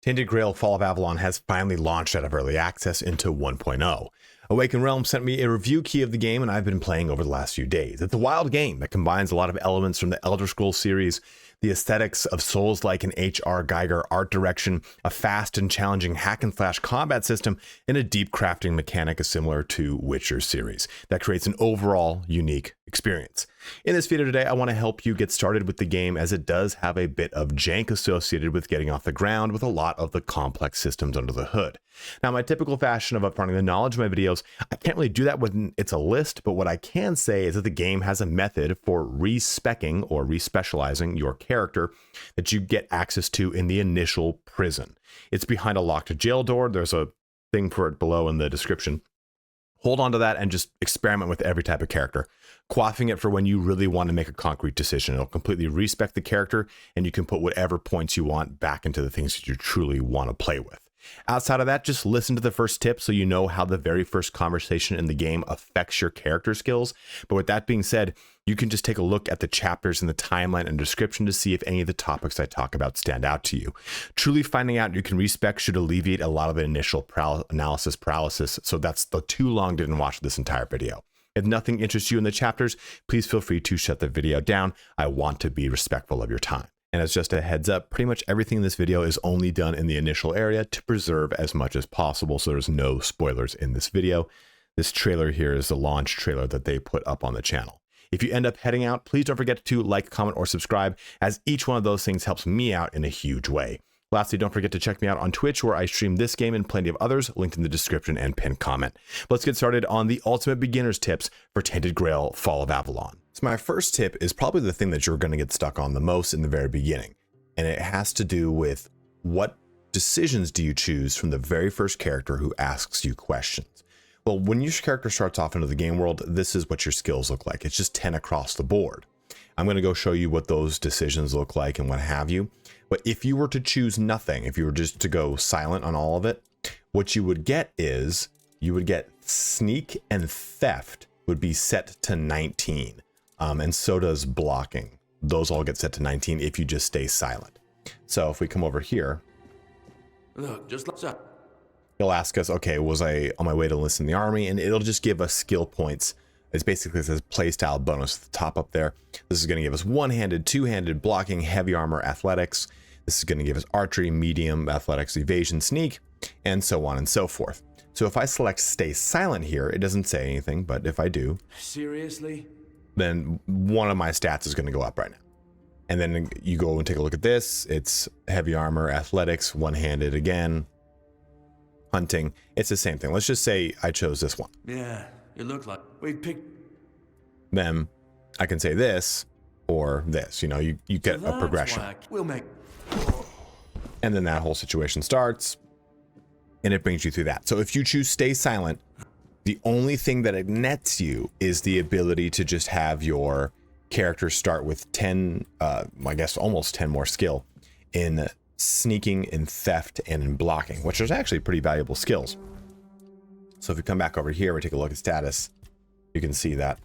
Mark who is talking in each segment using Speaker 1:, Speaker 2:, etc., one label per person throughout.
Speaker 1: Tainted Grail Fall of Avalon has finally launched out of early access into 1.0. Awakened Realms sent me a review key of the game, and I've been playing over the last few days. It's a wild game that combines a lot of elements from the Elder Scrolls series, the aesthetics of Souls-like and H.R. Geiger art direction, a fast and challenging hack-and-slash combat system, and a deep crafting mechanic similar to Witcher series that creates an overall unique experience. In this video today, I want to help you get started with the game, as it does have a bit of jank associated with getting off the ground with a lot of the complex systems under the hood. Now, my typical fashion of upfronting the knowledge of my videos, I can't really do that when it's a list, but what I can say is that the game has a method for respecking or respecializing your character that you get access to in the initial prison. It's behind a locked jail door. There's a thing for it below in the description. Hold on to that and just experiment with every type of character, quaffing it for when you really want to make a concrete decision. It'll completely respec the character, and you can put whatever points you want back into the things that you truly want to play with. Outside of that, just listen to the first tip so you know how the very first conversation in the game affects your character skills. But with that being said, you can just take a look at the chapters in the timeline and description to see if any of the topics I talk about stand out to you. Truly finding out you can respec should alleviate a lot of the initial analysis paralysis, so that's the too long didn't watch this entire video. If nothing interests you in the chapters, please feel free to shut the video down. I want to be respectful of your time. And as just a heads up, pretty much everything in this video is only done in the initial area to preserve as much as possible, so there's no spoilers in this video. This trailer here is the launch trailer that they put up on the channel. If you end up heading out, please don't forget to like, comment, or subscribe, as each one of those things helps me out in a huge way. Lastly, don't forget to check me out on Twitch, where I stream this game and plenty of others, linked in the description and pinned comment. Let's get started on the ultimate beginner's tips for Tainted Grail Fall of Avalon. So my first tip is probably the thing that you're going to get stuck on the most in the very beginning, and it has to do with what decisions do you choose from the very first character who asks you questions. Well, when your character starts off into the game world, this is what your skills look like. It's just 10 across the board. I'm going to go show you what those decisions look like and what have you. But if you were to choose nothing, if you were just to go silent on all of it, what you would get is you would get sneak and theft would be set to 19. And so does blocking. Those all get set to 19 if you just stay silent. So if we come over here,
Speaker 2: look, just like that.
Speaker 1: He'll ask us, okay, was I on my way to enlist in the army? And it'll just give us skill points. It's basically says playstyle bonus at the top up there. This is going to give us one-handed, two-handed, blocking, heavy armor, athletics. This is going to give us archery, medium, athletics, evasion, sneak, and so on and so forth. So if I select stay silent here, it doesn't say anything, but if I do,
Speaker 2: seriously,
Speaker 1: then one of my stats is going to go up right now. And then you go and take a look at this. It's heavy armor, athletics, one-handed again, hunting. It's the same thing. Let's just say I chose this one.
Speaker 2: Yeah, it looked like we picked.
Speaker 1: Then I can say this or this. You know, you get a progression.
Speaker 2: We'll make.
Speaker 1: And then that whole situation starts, and it brings you through that. So if you choose stay silent, the only thing that it nets you is the ability to just have your character start with 10, I guess almost 10 more skill in sneaking, in theft, and in blocking, which is actually pretty valuable skills. So if we come back over here, we take a look at status, you can see that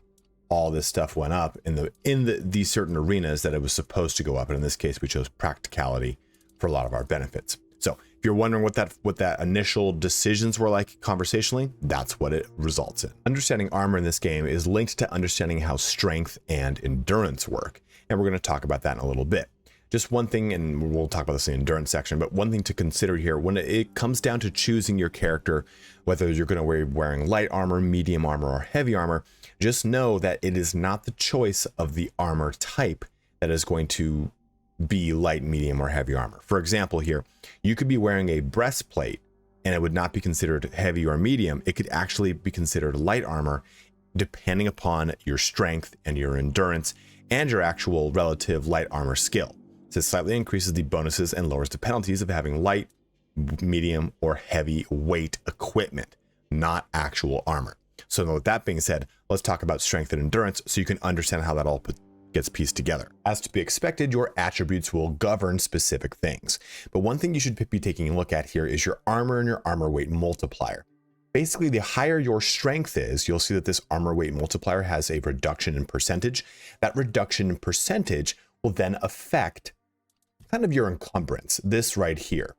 Speaker 1: all this stuff went up in these certain arenas that it was supposed to go up. And in this case, we chose practicality for a lot of our benefits. So if you're wondering what that initial decisions were like conversationally, that's what it results in. Understanding armor in this game is linked to understanding how strength and endurance work. And we're going to talk about that in a little bit. Just one thing, and we'll talk about this in the endurance section, but one thing to consider here, when it comes down to choosing your character, whether you're going to be wearing light armor, medium armor, or heavy armor, just know that it is not the choice of the armor type that is going to be light, medium, or heavy armor. For example here, you could be wearing a breastplate and it would not be considered heavy or medium. It could actually be considered light armor depending upon your strength and your endurance and your actual relative light armor skill. So it slightly increases the bonuses and lowers the penalties of having light, medium, or heavy weight equipment, not actual armor. So with that being said, let's talk about strength and endurance so you can understand how that all gets pieced together. As to be expected, your attributes will govern specific things. But one thing you should be taking a look at here is your armor and your armor weight multiplier. Basically, the higher your strength is, you'll see that this armor weight multiplier has a reduction in percentage. That reduction in percentage will then affect kind of your encumbrance, this right here.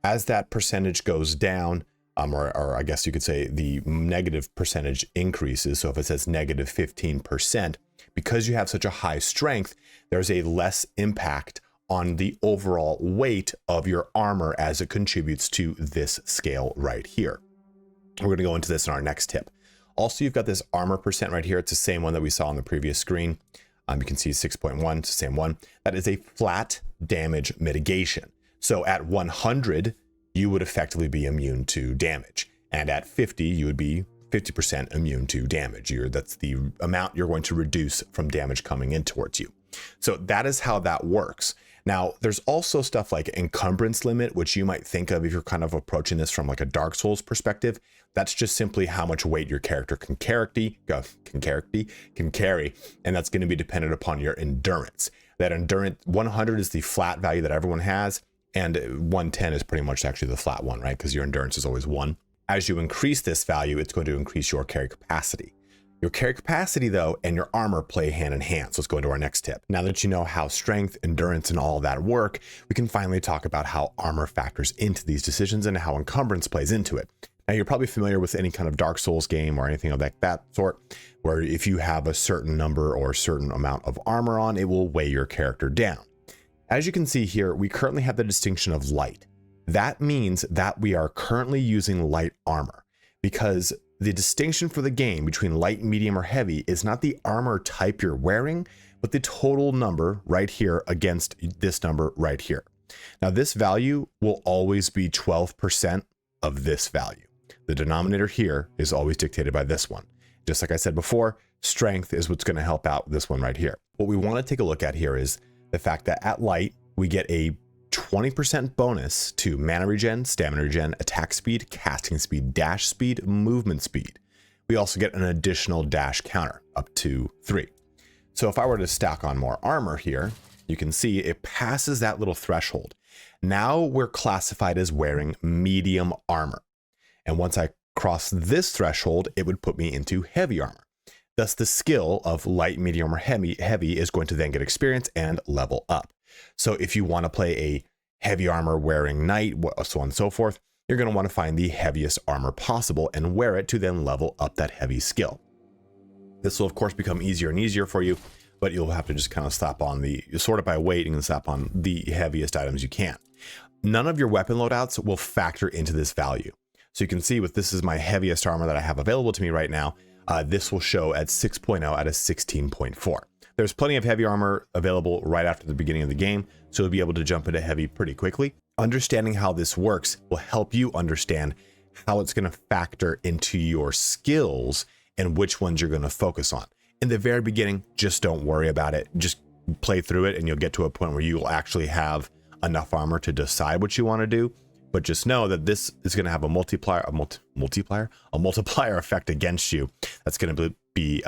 Speaker 1: As that percentage goes down, or I guess you could say the negative percentage increases. So if it says negative 15%, because you have such a high strength, there's a less impact on the overall weight of your armor as it contributes to this scale right here. We're going to go into this in our next tip. Also, you've got this armor percent right here. It's the same one that we saw on the previous screen. You can see 6.1, it's the same one. That is a flat damage mitigation. So at 100, you would effectively be immune to damage. And at 50, you would be 50% immune to damage. That's the amount you're going to reduce from damage coming in towards you. So that is how that works. Now, there's also stuff like encumbrance limit, which you might think of if you're kind of approaching this from like a Dark Souls perspective. That's just simply how much weight your character can carry, and that's going to be dependent upon your endurance. That endurance 100 is the flat value that everyone has, and 110 is pretty much actually the flat one, right? Because your endurance is always 1. As you increase this value, it's going to increase your carry capacity. Your carry capacity, though, and your armor play hand in hand. So let's go into our next tip. Now that you know how strength, endurance, and all that work, we can finally talk about how armor factors into these decisions and how encumbrance plays into it. Now, you're probably familiar with any kind of Dark Souls game or anything of that sort, where if you have a certain number or a certain amount of armor on, it will weigh your character down. As you can see here, we currently have the distinction of light. That means that we are currently using light armor, because the distinction for the game between light, medium, or heavy is not the armor type you're wearing, but the total number right here against this number right here. Now, this value will always be 12% of this value. The denominator here is always dictated by this one. Just like I said before, strength is what's going to help out this one right here. What we want to take a look at here is the fact that at light, we get a 20% bonus to mana regen, stamina regen, attack speed, casting speed, dash speed, movement speed. We also get an additional dash counter up to 3. So if I were to stack on more armor here, you can see it passes that little threshold. Now we're classified as wearing medium armor. And once I cross this threshold, it would put me into heavy armor. Thus, the skill of light, medium, or heavy is going to then get experience and level up. So if you want to play a heavy armor wearing knight, so on and so forth, you're going to want to find the heaviest armor possible and wear it to then level up that heavy skill. This will, of course, become easier and easier for you, but you'll have to just kind of slap on you sort it by weight and slap on the heaviest items you can. None of your weapon loadouts will factor into this value. So you can see with this is my heaviest armor that I have available to me right now. This will show at 6.0 out of 16.4. There's plenty of heavy armor available right after the beginning of the game, so you'll be able to jump into heavy pretty quickly. Understanding how this works will help you understand how it's going to factor into your skills and which ones you're going to focus on. In the very beginning, just don't worry about it. Just play through it and you'll get to a point where you'll actually have enough armor to decide what you want to do. But just know that this is going to have a multiplier effect against you. That's going to be,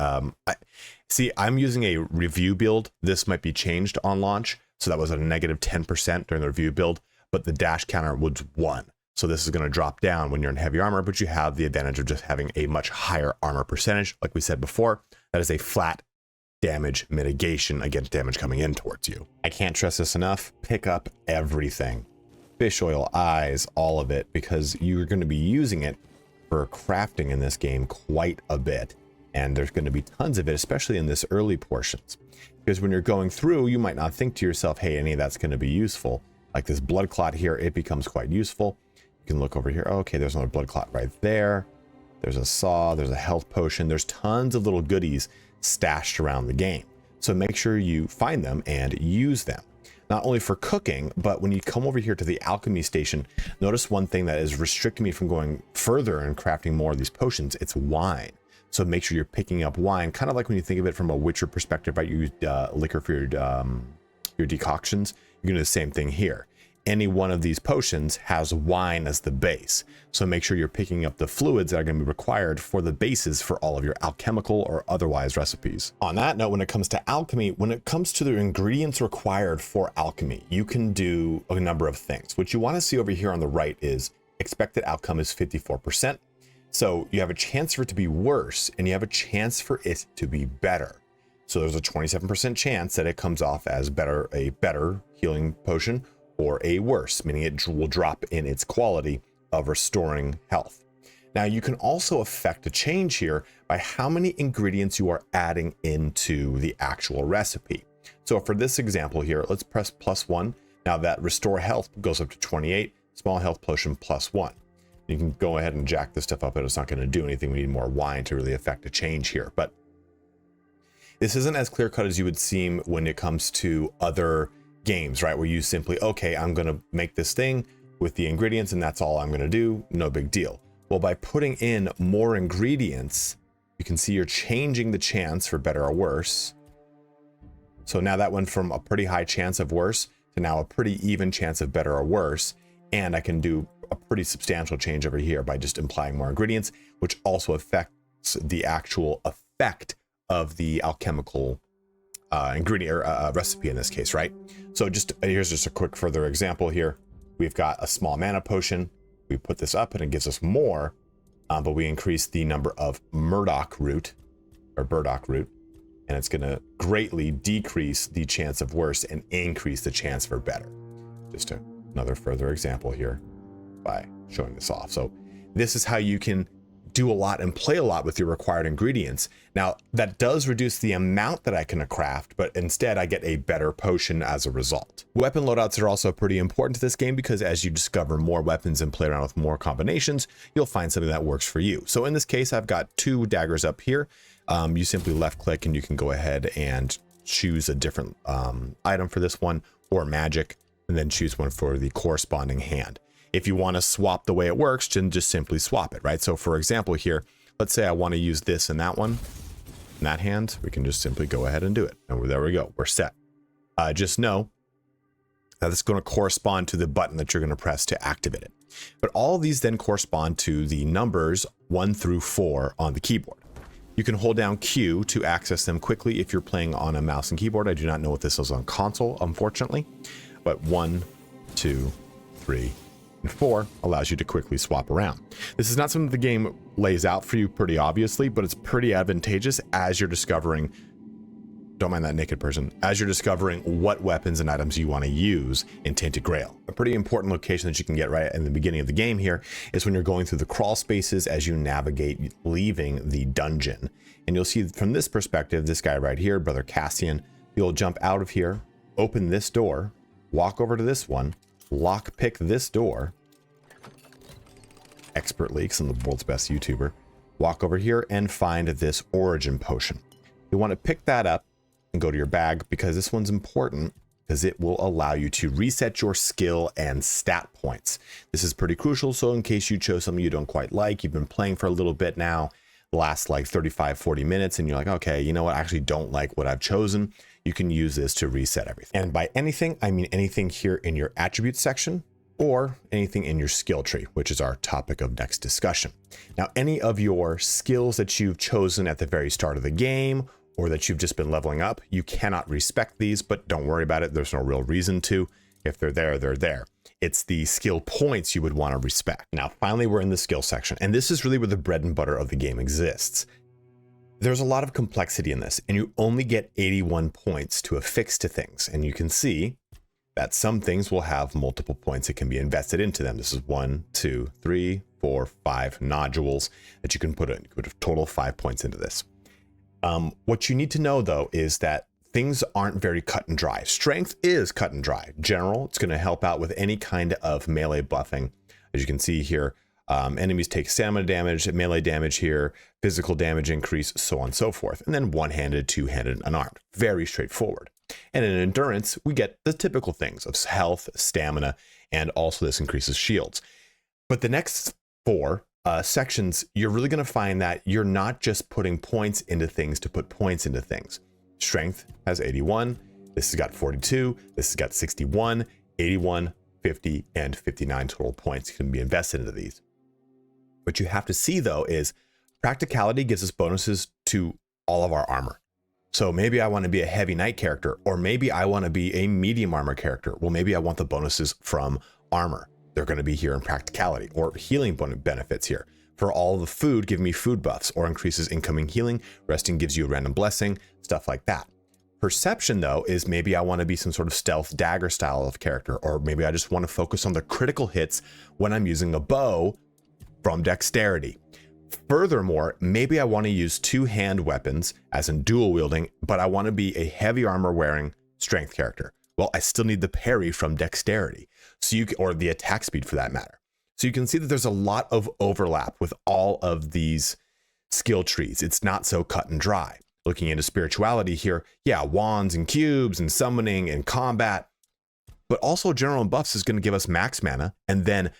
Speaker 1: see, I'm using a review build. This might be changed on launch. So that was a negative 10% during the review build, but the dash counter was 1. So this is going to drop down when you're in heavy armor, but you have the advantage of just having a much higher armor percentage. Like we said before, that is a flat damage mitigation against damage coming in towards you. I can't stress this enough. Pick up everything. Fish oil, eyes, all of it, because you're going to be using it for crafting in this game quite a bit. And there's going to be tons of it, especially in this early portions. Because when you're going through, you might not think to yourself, hey, any of that's going to be useful. Like this blood clot here, it becomes quite useful. You can look over here. Okay, there's another blood clot right there. There's a saw, there's a health potion. There's tons of little goodies stashed around the game. So make sure you find them and use them. Not only for cooking, but when you come over here to the alchemy station, notice one thing that is restricting me from going further and crafting more of these potions. It's wine. So make sure you're picking up wine, kind of like when you think of it from a Witcher perspective, right? You use liquor for your decoctions. You're gonna do the same thing here. Any one of these potions has wine as the base. So make sure you're picking up the fluids that are going to be required for the bases for all of your alchemical or otherwise recipes. On that note, when it comes to alchemy, when it comes to the ingredients required for alchemy, you can do a number of things. What you want to see over here on the right is expected outcome is 54%. So you have a chance for it to be worse and you have a chance for it to be better. So there's a 27% chance that it comes off as a better healing potion, or a worse, meaning it will drop in its quality of restoring health. Now you can also affect a change here by how many ingredients you are adding into the actual recipe. So for this example here, let's press +1. Now that restore health goes up to 28, small health potion +1. You can go ahead and jack this stuff up, but it's not going to do anything. We need more wine to really affect a change here. But this isn't as clear cut as you would seem when it comes to other games, right? Where you simply, okay, I'm going to make this thing with the ingredients and that's all I'm going to do. No big deal. Well, by putting in more ingredients, you can see you're changing the chance for better or worse. So now that went from a pretty high chance of worse to now a pretty even chance of better or worse. And I can do a pretty substantial change over here by just applying more ingredients, which also affects the actual effect of the alchemical ingredient or recipe in this case, right? So here's just a quick further example here. We've got a small mana potion. We put this up and it gives us more, but we increase the number of burdock root, and it's going to greatly decrease the chance of worse and increase the chance for better. Just another further example here by showing this off. So this is how you can do a lot and play a lot with your required ingredients. Now that does reduce the amount that I can craft, but instead I get a better potion as a result. Weapon loadouts are also pretty important to this game because as you discover more weapons and play around with more combinations, you'll find something that works for you. So in this case, I've got 2 daggers up here. You simply left click and you can go ahead and choose a different item for this one or magic, and then choose one for the corresponding hand. If you want to swap the way it works, then just simply swap it, right? So for example here, let's say I want to use this in that one, in that hand, we can just simply go ahead and do it. And there we go, we're set. Just know that it's going to correspond to the button that you're going to press to activate it. But all of these then correspond to the numbers 1 through 4 on the keyboard. You can hold down Q to access them quickly if you're playing on a mouse and keyboard. I do not know what this is on console, unfortunately, but 1, 2, 3, and 4 allows you to quickly swap around. This is not something the game lays out for you pretty obviously, but it's pretty advantageous as you're discovering, don't mind that naked person, as you're discovering what weapons and items you want to use in Tainted Grail. A pretty important location that you can get right in the beginning of the game here is when you're going through the crawl spaces as you navigate leaving the dungeon. And you'll see from this perspective, this guy right here, Brother Cassian, you'll jump out of here, open this door, walk over to this one, lock pick this door expertly, because I'm the world's best YouTuber, walk over here and find this origin potion. You want to pick that up and go to your bag because this one's important because it will allow you to reset your skill and stat points. This is pretty crucial. So in case you chose something you don't quite like, you've been playing for a little bit now, last like 35-40 minutes, and you're like, okay, you know what, I actually don't like what I've chosen. You can use this to reset everything. And by anything, I mean anything here in your attributes section or anything in your skill tree, which is our topic of next discussion. Now, any of your skills that you've chosen at the very start of the game or that you've just been leveling up, you cannot respect these, but don't worry about it. There's no real reason to. If they're there, they're there. It's the skill points you would want to respect. Now, finally, we're in the skill section, and this is really where the bread and butter of the game exists. There's a lot of complexity in this, and you only get 81 points to affix to things. And you can see that some things will have multiple points that can be invested into them. This is 1, 2, 3, 4, 5 nodules that you can put in. You put a total of 5 points into this. What you need to know, though, is that things aren't very cut and dry. Strength is cut and dry. General, it's going to help out with any kind of melee buffing. As you can see here, enemies take stamina damage, melee damage here, physical damage increase, so on and so forth. And then one-handed, two-handed, unarmed. Very straightforward. And in endurance, we get the typical things of health, stamina, and also this increases shields. But the next 4 sections, you're really going to find that you're not just putting points into things to put points into things. Strength has 81, this has got 42, this has got 61, 81, 50, and 59 total points can be invested into these. What you have to see, though, is practicality gives us bonuses to all of our armor. So maybe I want to be a heavy knight character, or maybe I want to be a medium armor character. Well, maybe I want the bonuses from armor. They're going to be here in practicality, or healing benefits here. For all the food, give me food buffs or increases incoming healing. Resting gives you a random blessing, stuff like that. Perception, though, is maybe I want to be some sort of stealth dagger style of character, or maybe I just want to focus on the critical hits when I'm using a bow from dexterity. Furthermore, maybe I want to use two-hand weapons, as in dual wielding, but I want to be a heavy armor wearing strength character. Well, I still need the parry from dexterity, or the attack speed for that matter. So you can see that there's a lot of overlap with all of these skill trees. It's not so cut and dry. Looking into spirituality here, yeah, wands and cubes and summoning and combat, but also general buffs is going to give us max mana, and then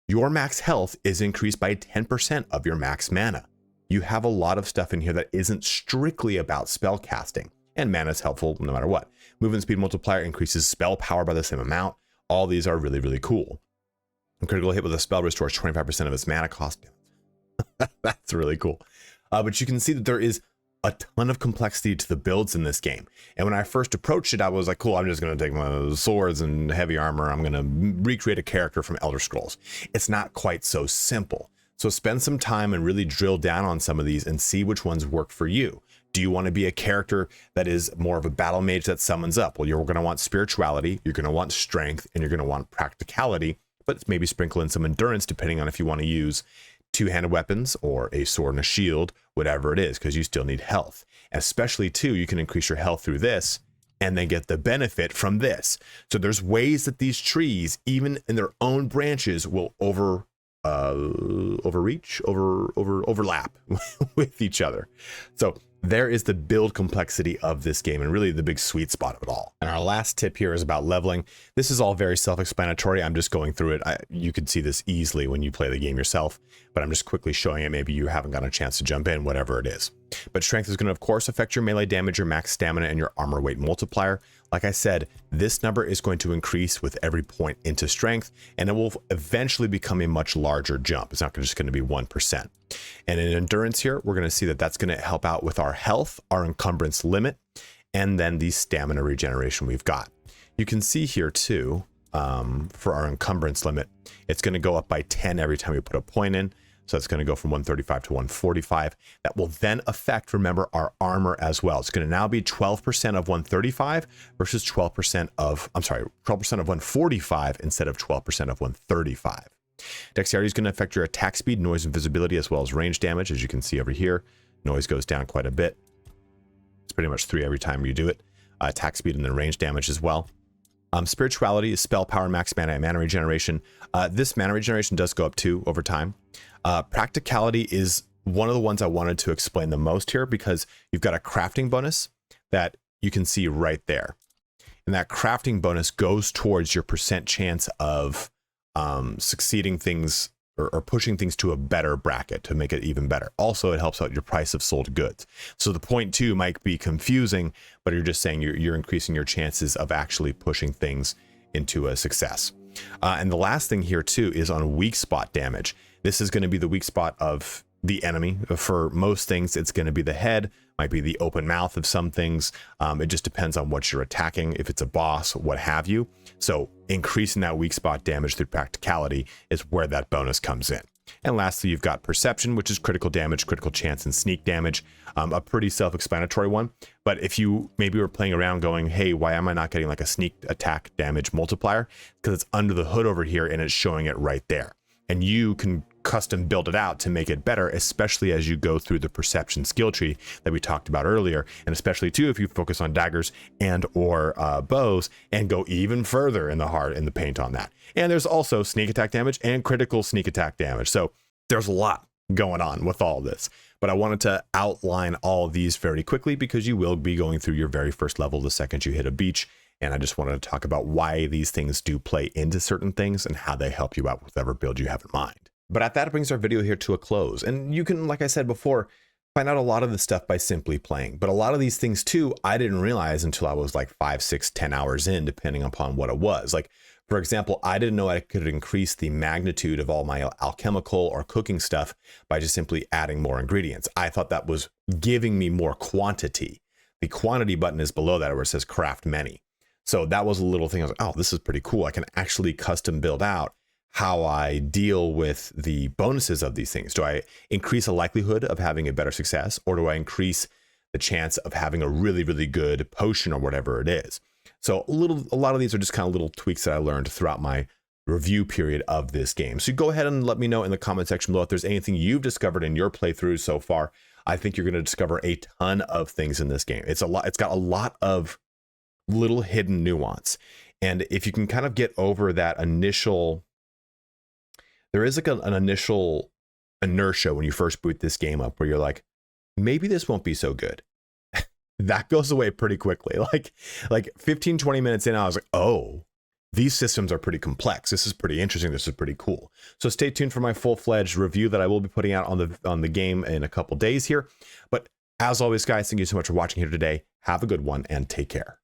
Speaker 1: your max health is increased by 10% of your max mana. You have a lot of stuff in here that isn't strictly about spell casting, and mana is helpful no matter what. Movement speed multiplier increases spell power by the same amount. All these are really, really cool. A critical hit with a spell restores 25% of its mana cost. That's really cool. But you can see that there is a ton of complexity to the builds in this game. And when I first approached it, I was like, cool, I'm just going to take my swords and heavy armor. I'm going to recreate a character from Elder Scrolls. It's not quite so simple. So spend some time and really drill down on some of these and see which ones work for you. Do you want to be a character that is more of a battle mage that summons up? Well, you're going to want spirituality, you're going to want strength, and you're going to want practicality, but maybe sprinkle in some endurance depending on if you want to use two-handed weapons or a sword and a shield, whatever it is, because you still need health. Especially too, you can increase your health through this and then get the benefit from this. So there's ways that these trees, even in their own branches, will overlap with each other. So there is the build complexity of this game and really the big sweet spot of it all. And our last tip here is about leveling. This is all very self-explanatory. I'm just going through it. You could see this easily when you play the game yourself, but I'm just quickly showing it. Maybe you haven't gotten a chance to jump in, whatever it is. But strength is going to, of course, affect your melee damage, your max stamina, and your armor weight multiplier. Like I said, this number is going to increase with every point into strength, and it will eventually become a much larger jump. It's not just going to be 1%. And in endurance here, we're going to see that that's going to help out with our health, our encumbrance limit, and then the stamina regeneration we've got. You can see here too, for our encumbrance limit, it's going to go up by 10 every time we put a point in. So it's going to go from 135 to 145. That will then affect, remember, our armor as well. It's going to now be 12% of 135 versus 12% of 145 instead of 12% of 135. Dexterity is going to affect your attack speed, noise, and visibility, as well as range damage. As you can see over here, noise goes down quite a bit. It's pretty much 3 every time you do it. Attack speed and then range damage as well. Spirituality is spell power, max mana, and mana regeneration. This mana regeneration does go up too over time. Practicality is one of the ones I wanted to explain the most here because you've got a crafting bonus that you can see right there. And that crafting bonus goes towards your percent chance of succeeding things or pushing things to a better bracket to make it even better. Also, it helps out your price of sold goods. So the 0.2 might be confusing, but you're just saying you're increasing your chances of actually pushing things into a success. And the last thing here too is on weak spot damage. This is going to be the weak spot of the enemy. For most things, it's going to be the head, might be the open mouth of some things. It just depends on what you're attacking, if it's a boss, what have you. So increasing that weak spot damage through practicality is where that bonus comes in. And lastly, you've got perception, which is critical damage, critical chance, and sneak damage. A pretty self-explanatory one. But if you maybe were playing around going, hey, why am I not getting like a sneak attack damage multiplier? Because it's under the hood over here and it's showing it right there. And you can custom build it out to make it better, especially as you go through the perception skill tree that we talked about earlier. And especially too, if you focus on daggers and or bows and go even further in the paint on that. And there's also sneak attack damage and critical sneak attack damage. So there's a lot going on with all this, but I wanted to outline all of these very quickly because you will be going through your very first level the second you hit a beach. And I just wanted to talk about why these things do play into certain things and how they help you out with whatever build you have in mind. But at that, it brings our video here to a close. And you can, like I said before, find out a lot of this stuff by simply playing. But a lot of these things too, I didn't realize until I was like 5, 6, 10 hours in, depending upon what it was. Like, for example, I didn't know I could increase the magnitude of all my alchemical or cooking stuff by just simply adding more ingredients. I thought that was giving me more quantity. The quantity button is below that where it says craft many. So that was a little thing. I was like, oh, this is pretty cool. I can actually custom build out how I deal with the bonuses of these things. Do I increase the likelihood of having a better success, or do I increase the chance of having a really, really good potion or whatever it is. So a lot of these are just kind of little tweaks that I learned throughout my review period of this game. So go ahead and let me know in the comment section below if there's anything you've discovered in your playthroughs so far. I think you're going to discover a ton of things in this game. It's got a lot of little hidden nuance. And if you can kind of get over that initial, there is like an initial inertia when you first boot this game up where you're like, maybe this won't be so good. That goes away pretty quickly. Like 15, 20 minutes in, I was like, oh, these systems are pretty complex. This is pretty interesting. This is pretty cool. So stay tuned for my full-fledged review that I will be putting out on the game in a couple days here. But as always, guys, thank you so much for watching here today. Have a good one and take care.